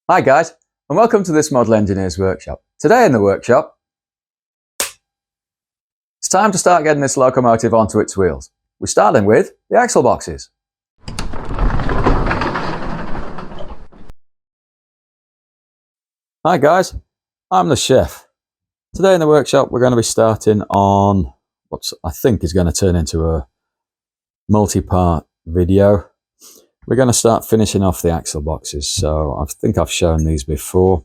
Hi guys, and welcome to this Model Engineers workshop. Today in the workshop, it's time to start getting this locomotive onto its wheels. We're starting with the axle boxes. Hi guys, I'm the chef. Today in the workshop we're going to be starting on what I think is going to turn into a multi-part video. We're going to start finishing off the axle boxes. So I think I've shown these before.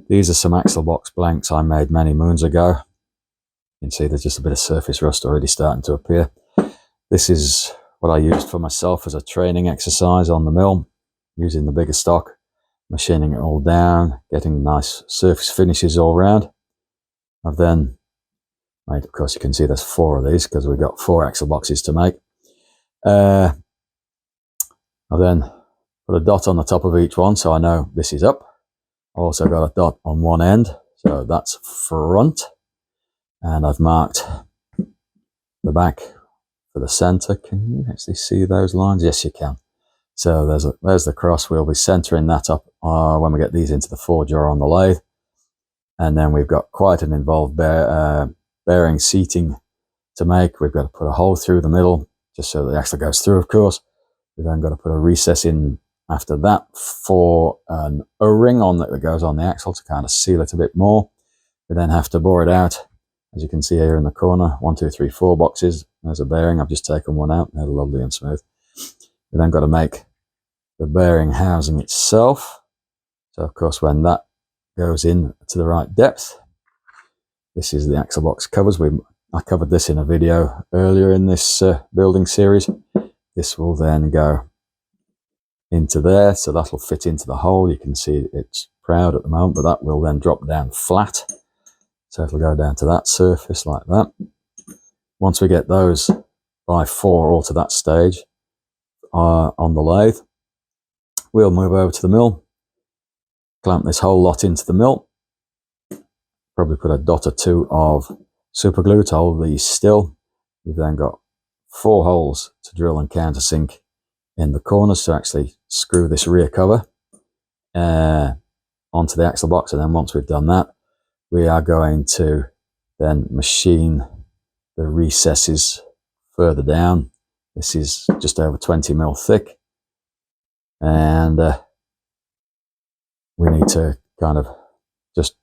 These are some axle box blanks I made many moons ago. You can see there's just a bit of surface rust already starting to appear. This is what I used for myself as a training exercise on the mill, using the bigger stock, machining it all down, getting nice surface finishes all around. I've then made, of course you can see there's 4 of these because we've got 4 axle boxes to make. I've then put a dot on the top of each one so I know this is up. I've also got a dot on one end, so that's front. And I've marked the back for the center. Can you actually see those lines? Yes, you can. So there's the cross. We'll be centering that up when we get these into the forger on the lathe. And then we've got quite an involved bearing seating to make. We've got to put a hole through the middle just so the axle goes through, of course. We've then got to put a recess in after that for an O-ring on that goes on the axle to kind of seal it a bit more. We then have to bore it out. As you can see here in the corner, 1, 2, 3, 4 boxes. There's a bearing. I've just taken one out. They're lovely and smooth. We then got to make the bearing housing itself. So of course, when that goes in to the right depth, this is the axle box covers. I covered this in a video earlier in this building series. This will then go into there, so that'll fit into the hole. You can see it's proud at the moment, but that will then drop down flat. So it'll go down to that surface like that. Once we get those by 4 all to that stage on the lathe, we'll move over to the mill, clamp this whole lot into the mill, probably put a dot or 2 of super glue to hold these still. We've then got 4 holes to drill and countersink in the corners to actually screw this rear cover onto the axle box. And then once we've done that, we are going to then machine the recesses further down. This is just over 20 mil thick. And we need to kind of just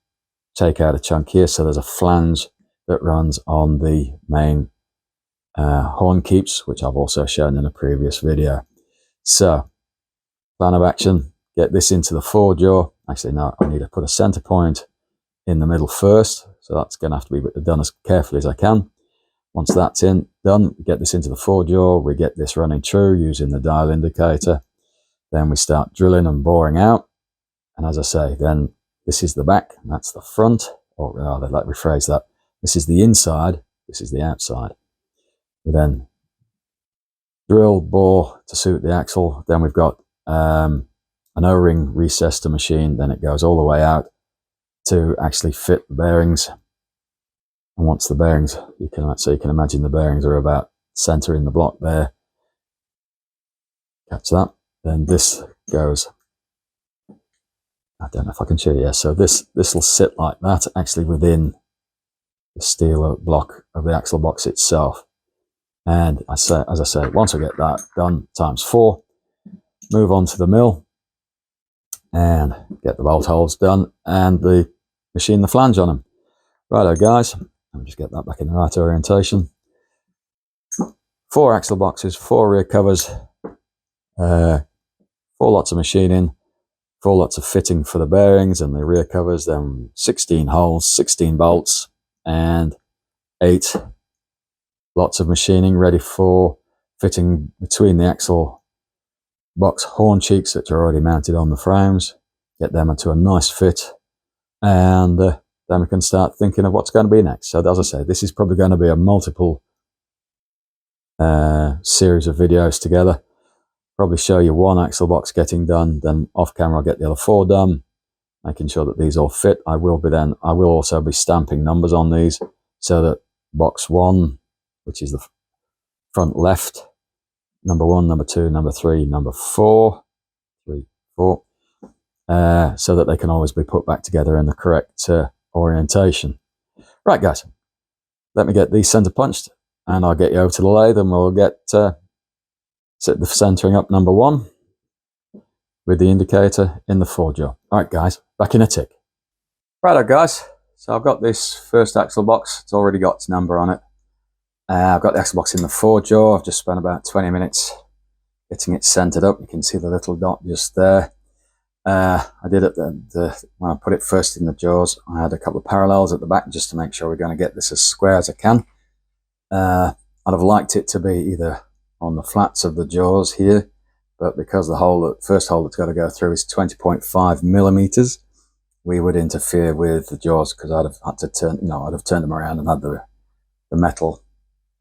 take out a chunk here. So there's a flange that runs on the main horn keeps, which I've also shown in a previous video. So, plan of action, get this into the forger. Actually, no, I need to put a center point in the middle first. So that's going to have to be done as carefully as I can. Once that's done, get this into the forger. We get this running true using the dial indicator. Then we start drilling and boring out. And as I say, then this is the back, and that's the front. Or rather, let me rephrase that. This is the inside, this is the outside. We then drill, bore to suit the axle. Then we've got an O-ring recess to machine. Then it goes all the way out to actually fit the bearings. And once the bearings, you can imagine the bearings are about center in the block there. Catch that. Then this goes, I don't know if I can show you. Yeah, so this will sit like that, actually within the steel block of the axle box itself. And as I say, once I get that done, times 4, move on to the mill and get the bolt holes done and machine the flange on them. Righto guys, let me just get that back in the right orientation. 4 axle boxes, 4 rear covers, 4 lots of machining, 4 lots of fitting for the bearings and the rear covers, then 16 holes, 16 bolts, and 8 lots of machining ready for fitting between the axle box horn cheeks that are already mounted on the frames. Get them into a nice fit, and then we can start thinking of what's going to be next. So as I say, this is probably going to be a multiple series of videos together. Probably show you 1 axle box getting done, then off camera I'll get the other 4 done, making sure that these all fit. I will also be stamping numbers on these so that box 1, which is the front left, number 1, number 2, number 3, number 4, 3, 4, so that they can always be put back together in the correct orientation. Right, guys, let me get these center punched, and I'll get you over to the lathe, and we'll get set the centering up number 1 with the indicator in the forejaw. All right, guys, back in a tick. Righto, guys. So I've got this first axle box. It's already got its number on it. I've got the axle box in the forejaw. I've just spent about 20 minutes getting it centered up. You can see the little dot just there. I did it when I put it first in the jaws. I had a couple of parallels at the back just to make sure we're going to get this as square as I can. I'd have liked it to be either on the flats of the jaws here, but because the first hole that's got to go through is 20.5 millimeters, we would interfere with the jaws, because I'd have had to I'd have turned them around and had the metal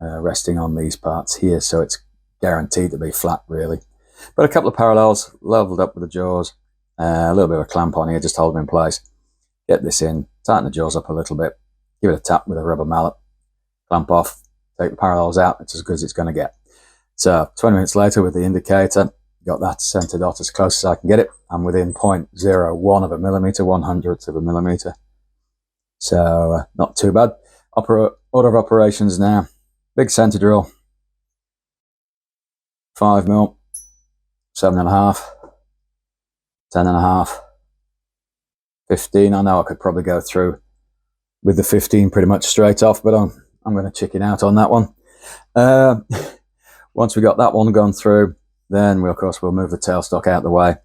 resting on these parts here, so it's guaranteed to be flat, really. But a couple of parallels leveled up with the jaws, a little bit of a clamp on here just to hold them in place. Get this in, tighten the jaws up a little bit, give it a tap with a rubber mallet, clamp off, take the parallels out. It's as good as it's going to get. So 20 minutes later with the indicator, got that center dot as close as I can get it. I'm within 0.01 of a millimeter, 1/100th of a millimeter. So not too bad. Order of operations now. Big center drill, 5mm, 7.5, 10.5, 15. I know I could probably go through with the 15 pretty much straight off, but I'm going to chicken out on that one. Once we got that one gone through, then we'll move the tailstock out of the way,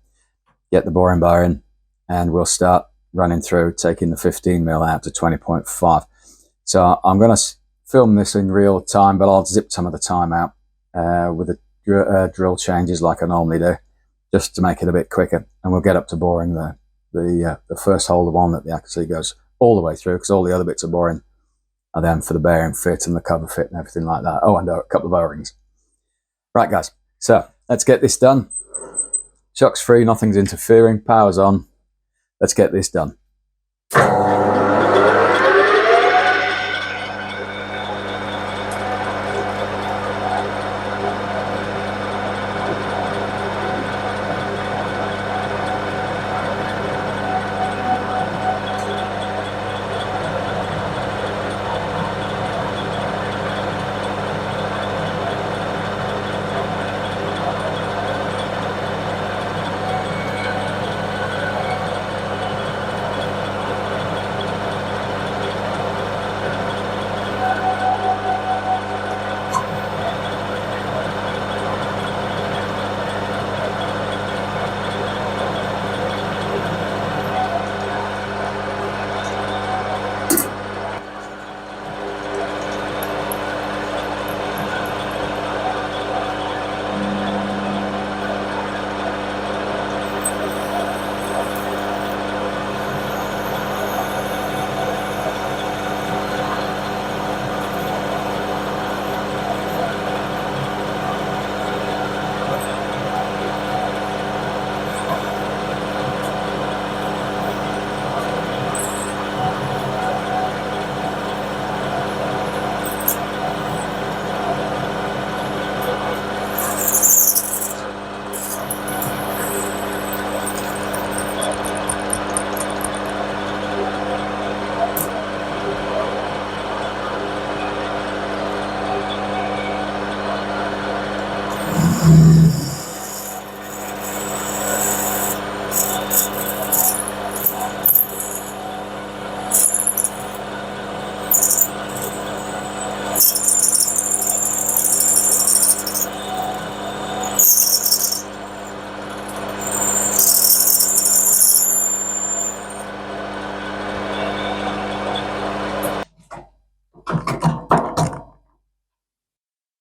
get the boring bar in, and we'll start running through, taking the 15mm out to 20.5. So I'm going to film this in real time, but I'll zip some of the time out with the drill changes like I normally do, just to make it a bit quicker. And we'll get up to boring the first hole, the one that actually goes all the way through, because all the other bits of boring are then for the bearing fit and the cover fit and everything like that. Oh, and a couple of O-rings. Right, guys, so let's get this done. Shocks free, nothing's interfering, power's on. Let's get this done.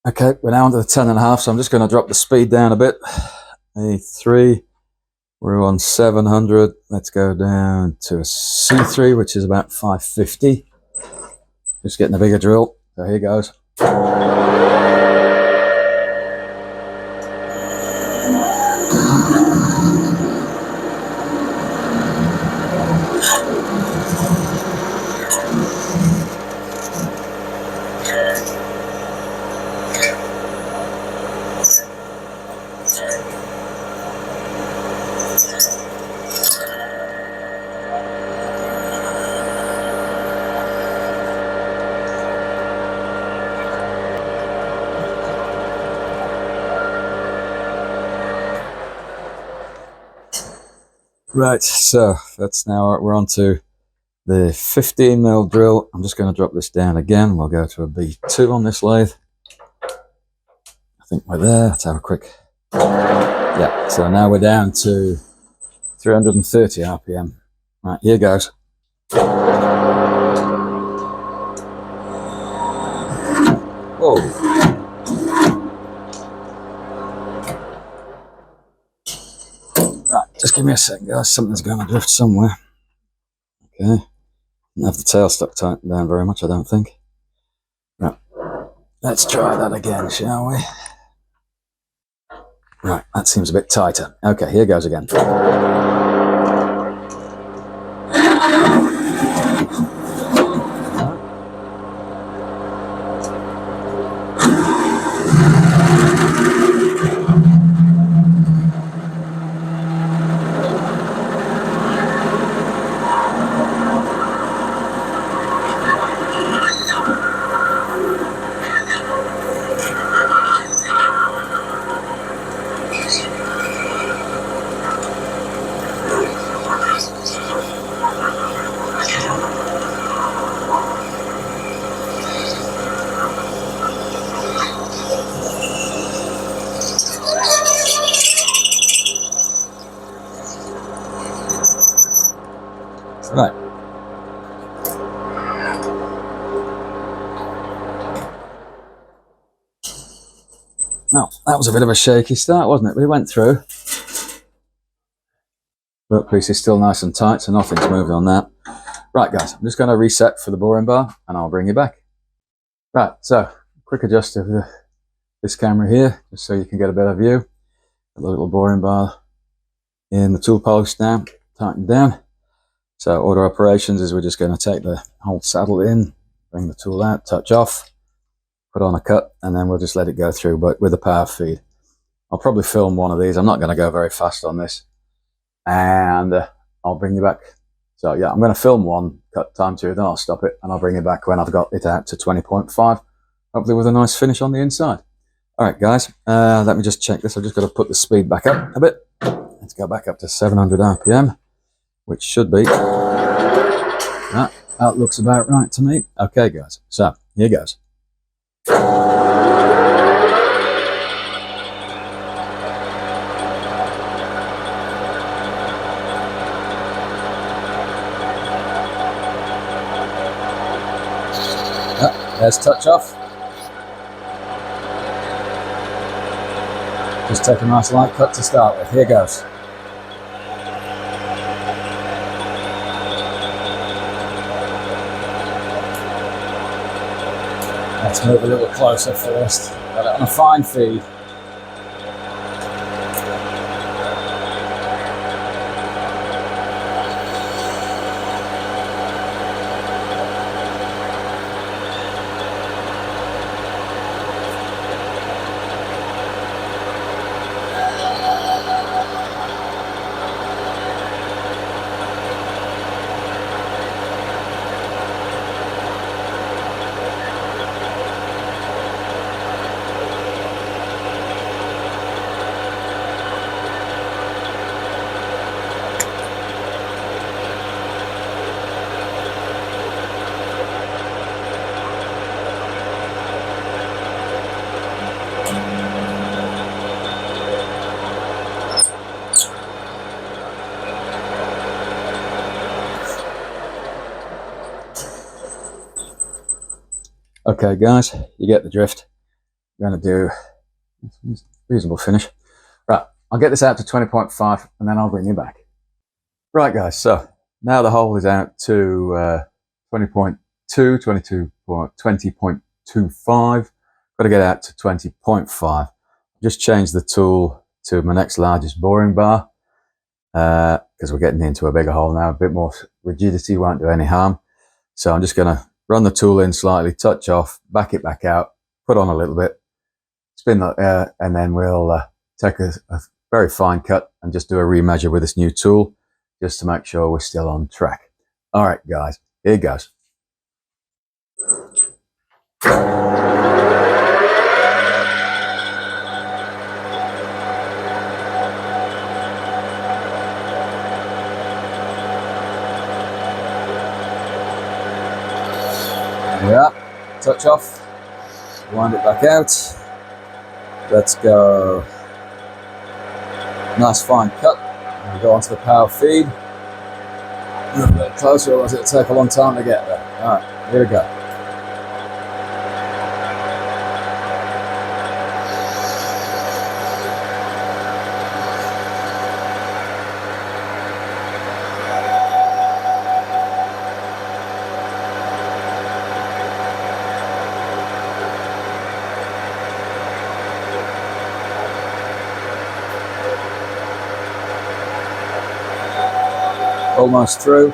Okay, we're now onto the 10.5, so I'm just going to drop the speed down a bit. A3, we're on 700. Let's go down to a C3, which is about 550. Just getting a bigger drill. So here goes. Right, so that's now we're on to the 15mm drill. I'm just going to drop this down again. We'll go to a B2 on this lathe. I think we're there. Let's have a quick... Yeah, so now we're down to 330 RPM. Right, here goes. Whoa. Right, just give me a second, guys. Something's going to drift somewhere. Okay. Don't have the tail stuck tight down very much, I don't think. Right. Let's try that again, shall we? Right, that seems a bit tighter. Okay, here goes again. Right. Well, that was a bit of a shaky start, wasn't it? But it went through. Workpiece is still nice and tight, so nothing's moved on that. Right, guys, I'm just going to reset for the boring bar, and I'll bring you back. Right, so quick adjust of this camera here, just so you can get a better view. A little boring bar in the tool post now, tightened down. So order operations is we're just going to take the whole saddle in, bring the tool out, touch off, put on a cut, and then we'll just let it go through, but with a power feed. I'll probably film one of these. I'm not going to go very fast on this, and I'll bring you back. So yeah, I'm going to film one, cut time 2, then I'll stop it, and I'll bring you back when I've got it out to 20.5, hopefully with a nice finish on the inside. All right, guys, let me just check this. I've just got to put the speed back up a bit. Let's go back up to 700 RPM, which should be... That looks about right to me. Okay, guys, so here goes. There's touch off. Just take a nice light cut to start with. Here goes. Let's move a little closer first. Got it on a fine feed. Okay, guys, you get the drift. I'm going to do a reasonable finish. Right, I'll get this out to 20.5 and then I'll bring you back. Right, guys, so now the hole is out to 20.2, 20.25. Got to get out to 20.5. Just change the tool to my next largest boring bar because we're getting into a bigger hole now. A bit more rigidity won't do any harm. So I'm just going to run the tool in slightly, touch off, back it back out, put on a little bit, spin that, and then we'll take a very fine cut and just do a remeasure with this new tool just to make sure we're still on track. All right, guys, here goes. Yeah, touch off, wind it back out. Let's go. Nice fine cut. And go onto the power feed. A little bit closer, otherwise it'll take a long time to get there. Alright, here we go. Almost through.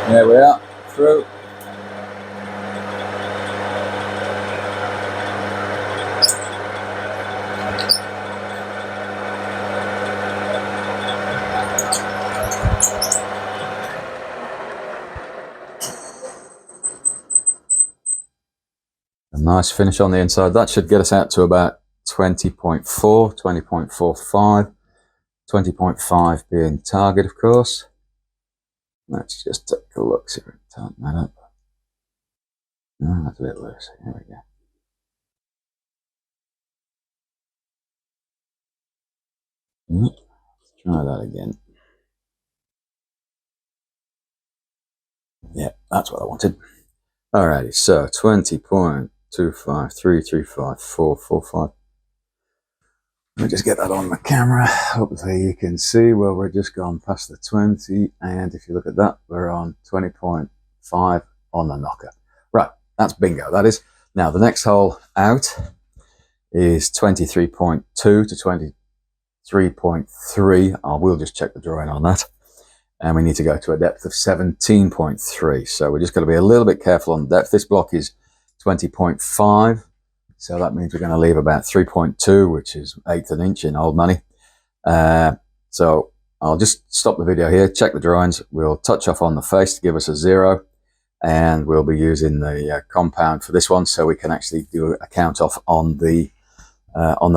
There we are, through. A nice finish on the inside. That should get us out to about 20.4, 20.45, 20.5 being target, of course. Let's just take a look, see if we can tighten that up. Oh, that's a bit loose. Here we go. Let's try that again. Yeah, that's what I wanted. Alrighty, so 20.25335.445. Let me just get that on the camera. Hopefully you can see. Well, we're just gone past the 20, and if you look at that, we're on 20.5 on the knocker. Right, that's bingo, that is. Now, the next hole out is 23.2 to 23.3. I will just check the drawing on that. And we need to go to a depth of 17.3. So we're just going to be a little bit careful on the depth. This block is 20.5. So that means we're going to leave about 3.2, which is 1/8 an inch in old money. So I'll just stop the video here, check the drawings. We'll touch off on the face to give us a 0. And we'll be using the compound for this one, so we can actually do a count off on the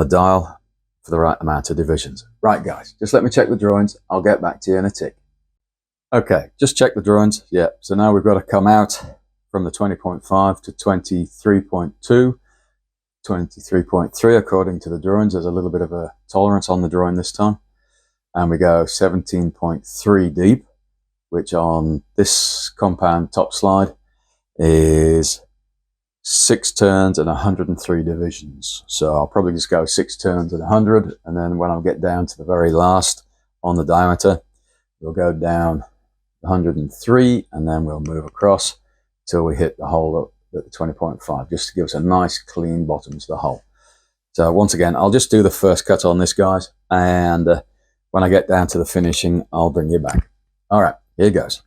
dial for the right amount of divisions. Right, guys, just let me check the drawings. I'll get back to you in a tick. Okay, just check the drawings. Yeah, so now we've got to come out from the 20.5 to 23.2, 23.3 according to the drawings. There's a little bit of a tolerance on the drawing this time. And we go 17.3 deep, which on this compound top slide is 6 turns and 103 divisions. So I'll probably just go 6 turns and 100, and then when I get down to the very last on the diameter, we'll go down 103, and then we'll move across till we hit the hole at the 20.5, just to give us a nice clean bottom to the hole. So once again, I'll just do the first cut on this, guys, and when I get down to the finishing, I'll bring you back. All right, here goes.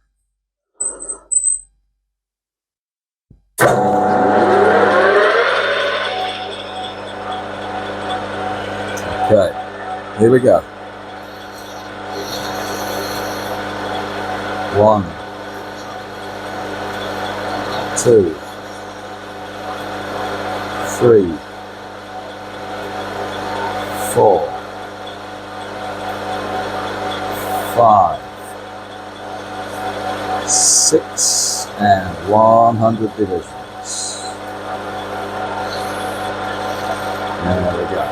Okay, here we go. 1, 2, 3, 4, 5, 6, and 100 divisions. There we go.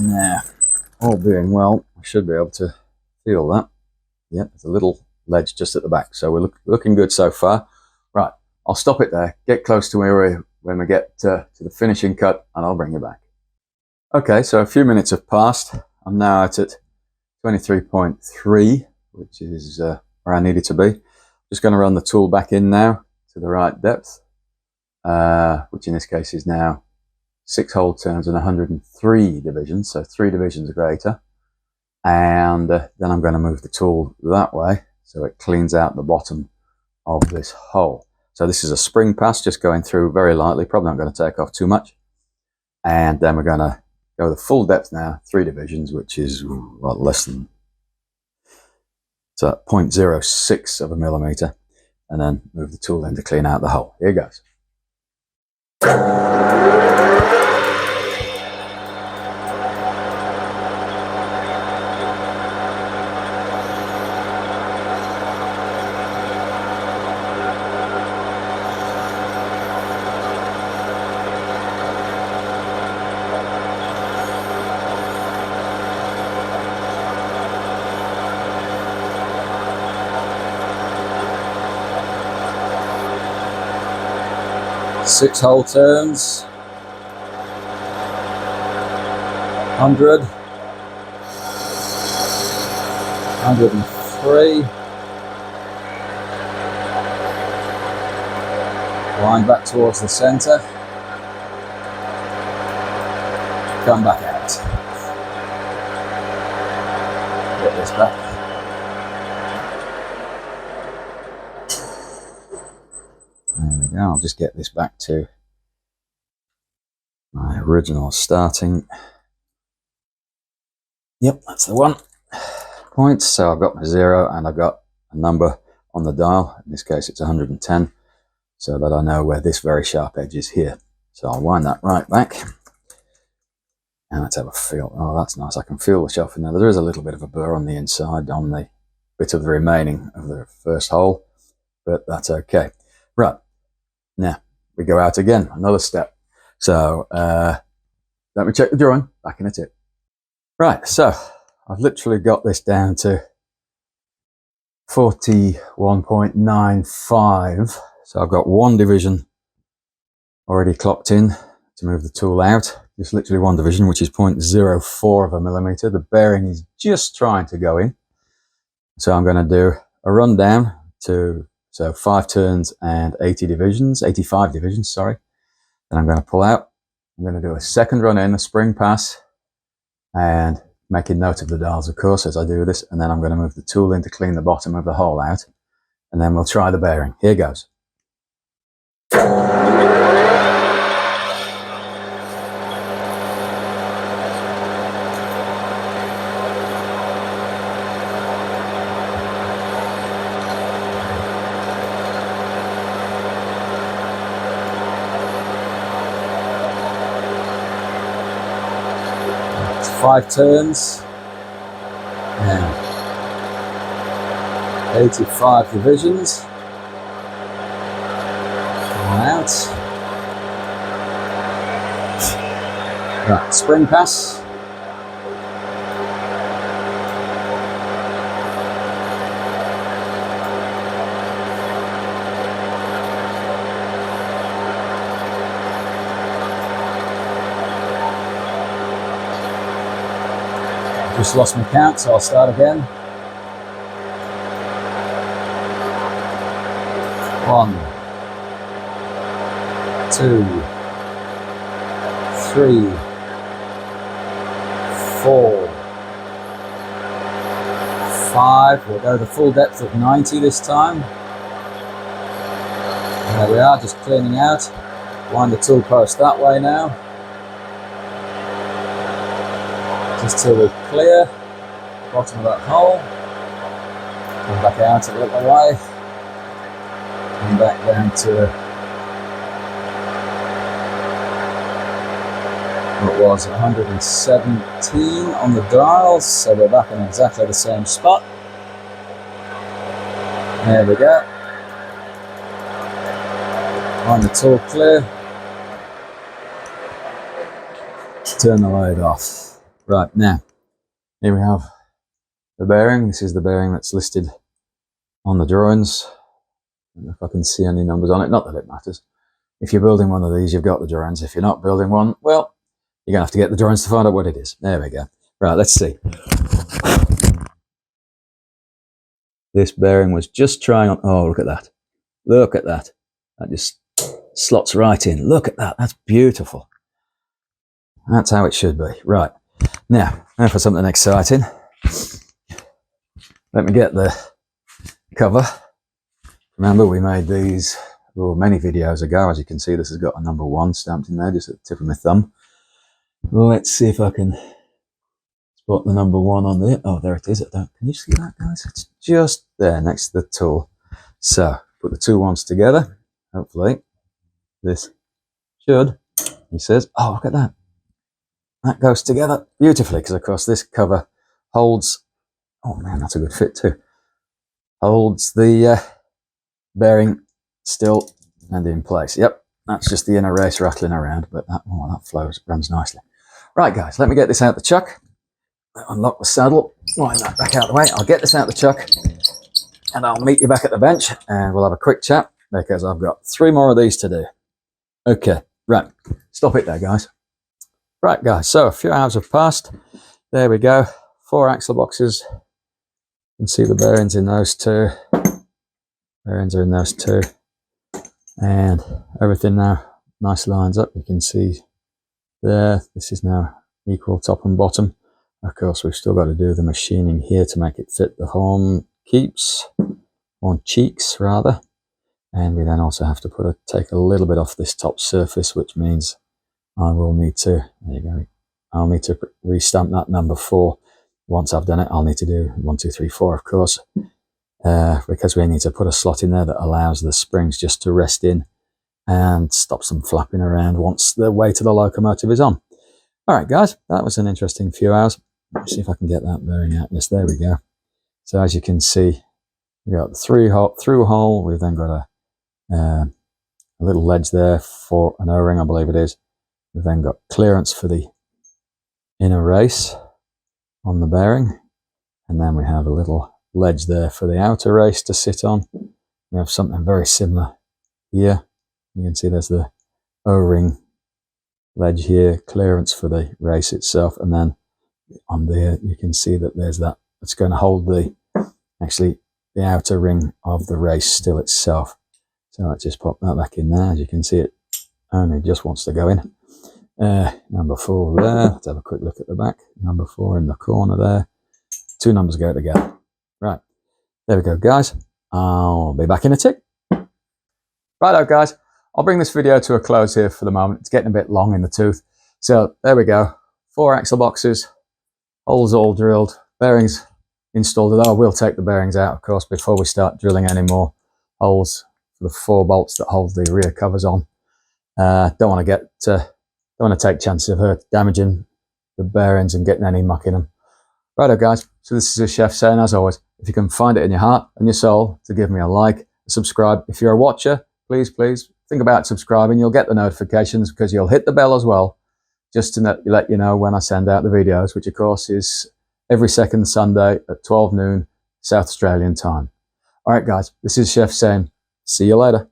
Now, all being well, I should be able to feel that. Yeah, there's a little ledge just at the back, so we're looking good so far. Right, I'll stop it there, get close to when we get to the finishing cut, and I'll bring you back. Okay, so a few minutes have passed. I'm now out at 23.3, which is where I needed to be. Just going to run the tool back in now to the right depth, which in this case is now 6 hole turns and 103 divisions, so 3 divisions greater. And then I'm going to move the tool that way so it cleans out the bottom of this hole. So this is a spring pass, just going through very lightly, probably not going to take off too much. And then we're going to go the full depth now, 3 divisions, which is less than So 0.06 of a millimeter, and then move the tool in to clean out the hole. Here goes. 6 hole turns, 100, 103, line back towards the center, come back out, get this back. There we go, I'll just get this back to my original starting. Yep, that's the one. Points, so I've got my 0 and I've got a number on the dial. In this case it's 110, so that I know where this very sharp edge is here. So I'll wind that right back. And let's have a feel. Oh, that's nice. I can feel the shuffle now. There is a little bit of a burr on the inside on the bit of the remaining of the first hole, but that's okay. Right, now we go out again, another step. So let me check the drawing, back in a tip. Right, so I've literally got this down to 41.95. So I've got 1 division already clocked in to move the tool out. Just literally 1 division, which is 0.04 of a millimeter. The bearing is just trying to go in. So I'm going to do a rundown to 5 turns and 85 divisions, sorry. Then I'm going to pull out. I'm going to do a second run in, a spring pass, and making note of the dials, of course, as I do this. And then I'm going to move the tool in to clean the bottom of the hole out. And then we'll try the bearing. Here goes. It's 5 turns and 85 divisions. Come out. Right, spring pass. Just lost my count, so I'll start again. 1, 2, 3, 4, 5. We'll go the full depth of 90 this time. And there we are, just cleaning out. Wind the tool post that way now. Just till we clear the bottom of that hole. Come back out a little way. And back down to what was 117 on the dials, so we're back in exactly the same spot. There we go. Wind the tool clear. Turn the load off. Right, now, here we have the bearing. This is the bearing that's listed on the drawings. I don't know if I can see any numbers on it, not that it matters. If you're building one of these, you've got the drawings. If you're not building one, well, you're going to have to get the drawings to find out what it is. There we go. Right, let's see. This bearing was just trying on, oh, look at that. Look at that. That just slots right in. Look at that, that's beautiful. That's how it should be. Right. Now for something exciting. Let me get the cover. Remember, we made these many videos ago. As you can see, this has got a number 1 stamped in there, just at the tip of my thumb. Let's see if I can put the number 1 on there. Oh, there it is. Can you see that, guys? It's just there next to the tool. So put the 2 ones together. Hopefully this should, he says, oh, look at that. That goes together beautifully because, of course, this cover holds, oh man, that's a good fit too, holds the bearing still and in place. Yep, that's just the inner race rattling around, but that runs nicely. Right, guys, let me get this out the chuck. Unlock the saddle, wind that back out the way. I'll get this out the chuck and I'll meet you back at the bench and we'll have a quick chat because I've got 3 more of these to do. Okay, right, stop it there, guys. Right, guys, so a few hours have passed. There we go, 4 axle boxes. You can see the bearings in those 2. Bearings are in those 2. And everything now nice lines up. You can see there, this is now equal top and bottom. Of course, we've still got to do the machining here to make it fit the horn cheeks rather. And we then also have to take a little bit off this top surface, which means I will need to, there you go, I'll need to restamp that number 4. Once I've done it, I'll need to do 1, 2, 3, 4, of course, because we need to put a slot in there that allows the springs just to rest in and stops them flapping around once the weight of the locomotive is on. All right, guys, that was an interesting few hours. Let's see if I can get that bearing out. Yes, there we go. So as you can see, we got the through hole. We've then got a little ledge there for an O-ring, I believe it is. We've then got clearance for the inner race on the bearing. And then we have a little ledge there for the outer race to sit on. We have something very similar here. You can see there's the O-ring ledge here, clearance for the race itself. And then on there, you can see that there's that. It's going to hold the outer ring of the race still itself. So let's just pop that back in there. As you can see, it only just wants to go in. Number 4 there. Let's have a quick look at the back. Number 4 in the corner there. 2 numbers go together. Right. There we go, guys. I'll be back in a tick. Righto, guys. I'll bring this video to a close here for the moment. It's getting a bit long in the tooth. So there we go. 4 axle boxes. Holes all drilled. Bearings installed. Although I will take the bearings out, of course, before we start drilling any more holes for the 4 bolts that hold the rear covers on. Don't want to take chances of her damaging the bearings and getting any muck in them. Righto, guys. So this is a chef saying, as always, if you can find it in your heart and your soul to give me a like, subscribe. If you're a watcher, please think about subscribing. You'll get the notifications because you'll hit the bell as well, just to let you know when I send out the videos, which of course is every second Sunday at 12 noon South Australian time. All right, guys, this is Chef saying, see you later.